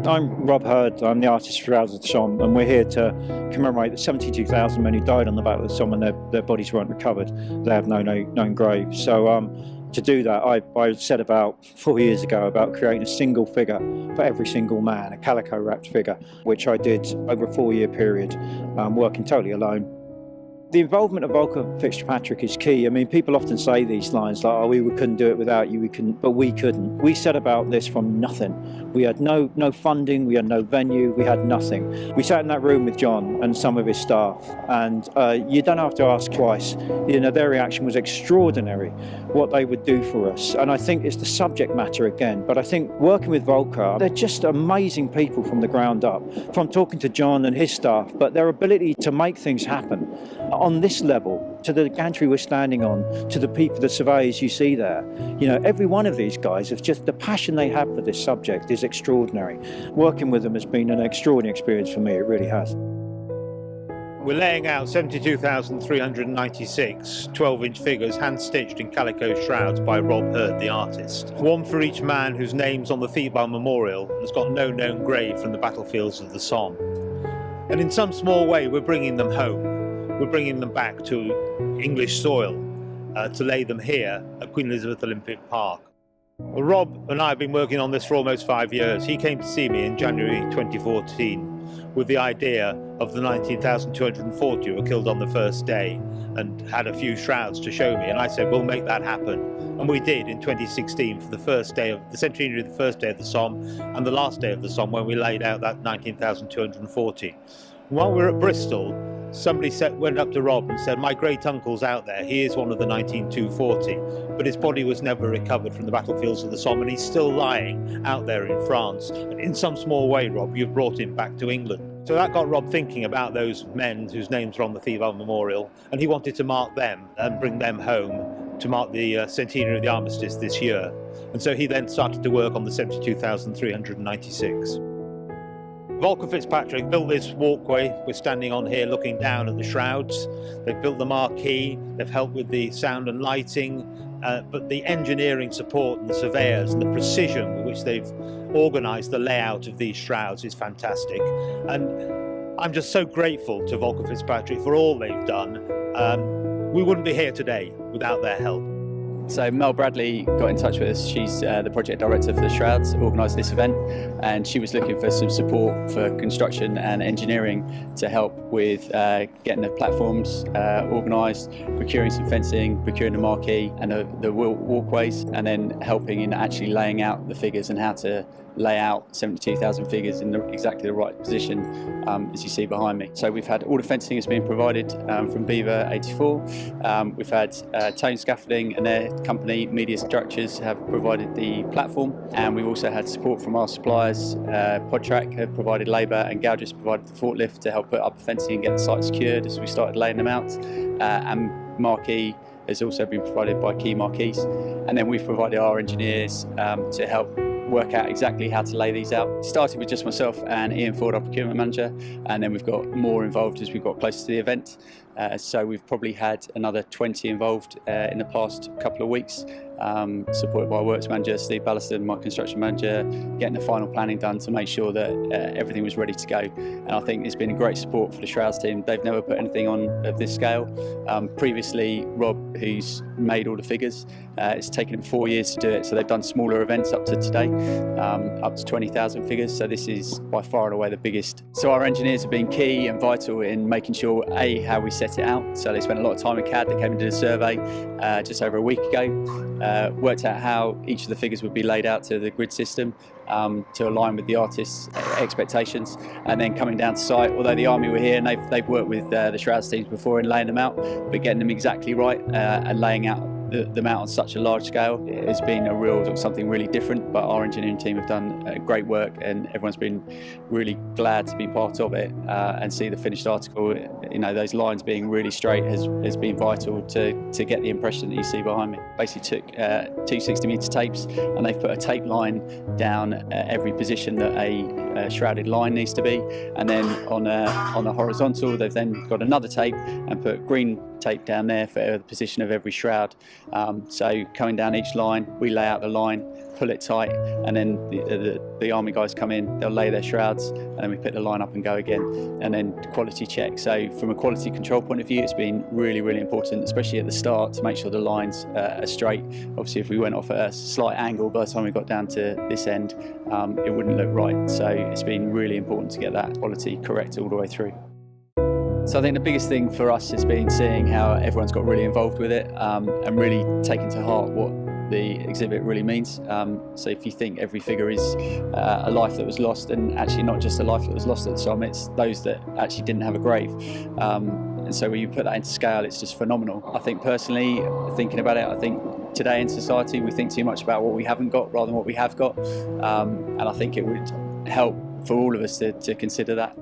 I'm Rob Hurd, I'm the artist for Shrouds of the Somme, and we're here to commemorate the 72,000 men who died on the Battle of the Somme and their bodies weren't recovered. They have no known graves. So to do that, I set about 4 years ago about creating a single figure for every single man, a calico wrapped figure, which I did over a 4-year period, working totally alone. The involvement of VolkerFitzpatrick is key. I mean, people often say these lines like, oh, we couldn't do it without you, but we couldn't. We set about this from nothing. We had no funding, we had no venue, we had nothing. We sat in that room with John and some of his staff, and you don't have to ask twice. You know, their reaction was extraordinary, what they would do for us. And I think it's the subject matter again, but I think working with Volker, they're just amazing people from the ground up, from talking to John and his staff, but their ability to make things happen on this level, to the gantry we're standing on, to the people, the surveyors you see there. You know, every one of these guys, is just the passion they have for this subject is extraordinary. Working with them has been an extraordinary experience for me, it really has. We're laying out 72,396 12-inch figures hand-stitched in calico shrouds by Rob Hurd, the artist. One for each man whose name's on the Thietbouw Memorial and has got no known grave from the battlefields of the Somme. And in some small way, we're bringing them home. We're bringing them back to English soil to lay them here at Queen Elizabeth Olympic Park. Well, Rob and I have been working on this for almost 5 years. He came to see me in January 2014 with the idea of the 19,240 who were killed on the first day and had a few shrouds to show me. And I said, we'll make that happen. And we did in 2016 for the first day of the centenary, the first day of the Somme and the last day of the Somme when we laid out that 19,240. While we were at Bristol, somebody went up to Rob and said, my great uncle's out there, he is one of the 19,240, but his body was never recovered from the battlefields of the Somme and he's still lying out there in France. And in some small way, Rob, you've brought him back to England. So that got Rob thinking about those men whose names are on the Thietbouw Memorial, and he wanted to mark them and bring them home to mark the centenary of the armistice this year. And so he then started to work on the 72,396. VolkerFitzpatrick built this walkway we're standing on here looking down at the shrouds. They've built the marquee, they've helped with the sound and lighting, but the engineering support and the surveyors and the precision with which they've organised the layout of these shrouds is fantastic. And I'm just so grateful to VolkerFitzpatrick for all they've done. We wouldn't be here today without their help. So Mel Bradley got in touch with us. She's the project director for the Shrouds, organised this event, and she was looking for some support for construction and engineering to help with getting the platforms organised, procuring some fencing, procuring the marquee and the walkways, and then helping in actually laying out the figures and how to lay out 72,000 figures in exactly the right position, as you see behind me. So we've had all the fencing has been provided from Beaver 84. We've had Tone Scaffolding and their company Media Structures have provided the platform, and we've also had support from our suppliers. Podtrack have provided labour and Gouges provided the forklift to help put up the fencing and get the site secured as we started laying them out. And marquee has also been provided by Key Marquees, and then we've provided our engineers to help work out exactly how to lay these out. It started with just myself and Ian Ford, our procurement manager, and then we've got more involved as we got closer to the event. So we've probably had another 20 involved in the past couple of weeks, supported by our works manager, Steve Ballaston, my construction manager, getting the final planning done to make sure that everything was ready to go. And I think it's been a great support for the Shrouds team. They've never put anything on of this scale. Previously, Rob, who's made all the figures, it's taken him 4 years to do it, so they've done smaller events up to today, up to 20,000 figures, so this is by far and away the biggest. So our engineers have been key and vital in making sure, A, how we set it out, so they spent a lot of time in CAD. They came and did a survey just over a week ago, worked out how each of the figures would be laid out to the grid system to align with the artist's expectations, and then coming down to site. Although the Army were here and they've worked with the Shrouds teams before in laying them out, but getting them exactly right and laying out them out on such a large scale has been a real something really different. But our engineering team have done great work, and everyone's been really glad to be part of it and see the finished article. You know, those lines being really straight has been vital to get the impression that you see behind me. Basically took two 60-metre tapes, and they've put a tape line down every position that a a shrouded line needs to be, and then on a horizontal they've then got another tape and put green tape down there for the position of every shroud. So coming down each line, we lay out the line, pull it tight, and then the army guys come in, they'll lay their shrouds, and then we pick the line up and go again, and then quality check. So from a quality control point of view, it's been really, really important, especially at the start, to make sure the lines are straight. Obviously, if we went off at a slight angle, by the time we got down to this end, it wouldn't look right. So it's been really important to get that quality correct all the way through. So I think the biggest thing for us has been seeing how everyone's got really involved with it, and really taking to heart what the exhibit really means. So if you think every figure is a life that was lost, and actually not just a life that was lost at the Somme, it's those that actually didn't have a grave. And so when you put that into scale, it's just phenomenal. I think personally, thinking about it, I think today in society we think too much about what we haven't got rather than what we have got, and I think it would help for all of us to consider that.